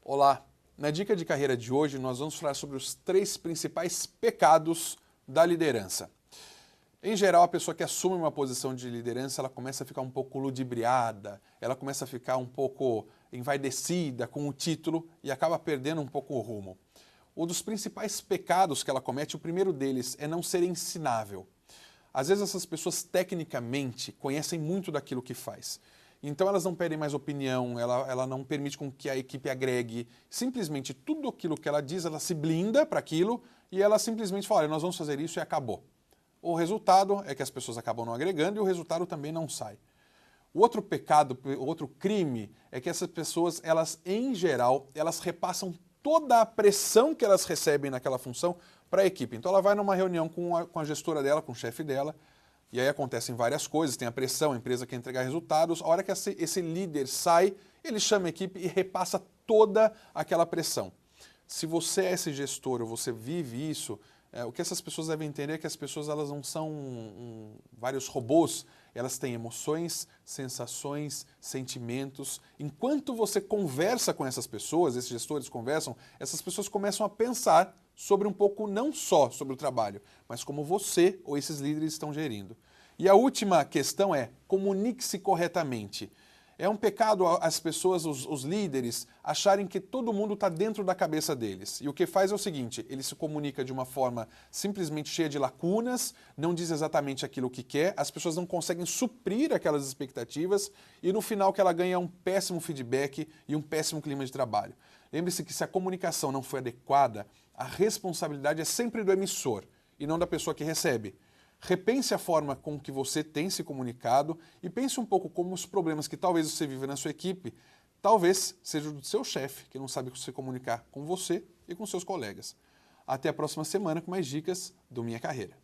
Olá! Na dica de carreira de hoje nós vamos falar sobre os 3 principais pecados da liderança. Em geral, a pessoa que assume uma posição de liderança, ela começa a ficar um pouco ludibriada, ela começa a ficar um pouco envaidecida com o título e acaba perdendo um pouco o rumo. Um dos principais pecados que ela comete, o primeiro deles, é não ser ensinável. Às vezes essas pessoas tecnicamente conhecem muito daquilo que faz. Então elas não pedem mais opinião, ela não permite com que a equipe agregue. Simplesmente tudo aquilo que ela diz, ela se blinda para aquilo e ela simplesmente fala, olha, nós vamos fazer isso e acabou. O resultado é que as pessoas acabam não agregando e o resultado também não sai. O outro pecado, o outro crime é que essas pessoas, elas em geral, elas repassam toda a pressão que elas recebem naquela função para a equipe. Então ela vai numa reunião com a gestora dela, com o chefe dela, e aí acontecem várias coisas, tem a pressão, a empresa quer entregar resultados, a hora que esse líder sai, ele chama a equipe e repassa toda aquela pressão. Se você é esse gestor ou você vive isso, o que essas pessoas devem entender é que as pessoas elas não são vários robôs, elas têm emoções, sensações, sentimentos. Enquanto você conversa com essas pessoas, esses gestores conversam, essas pessoas começam a pensar sobre um pouco não só sobre o trabalho, mas como você ou esses líderes estão gerindo. E a última questão é, comunique-se corretamente. É um pecado as pessoas, os líderes, acharem que todo mundo está dentro da cabeça deles. E o que faz é o seguinte, ele se comunica de uma forma simplesmente cheia de lacunas, não diz exatamente aquilo que quer, as pessoas não conseguem suprir aquelas expectativas e no final o que ela ganha é um péssimo feedback e um péssimo clima de trabalho. Lembre-se que se a comunicação não for adequada, a responsabilidade é sempre do emissor e não da pessoa que recebe. Repense a forma com que você tem se comunicado e pense um pouco como os problemas que talvez você vive na sua equipe, talvez seja do seu chefe, que não sabe se comunicar com você e com seus colegas. Até a próxima semana com mais dicas do Minha Carreira.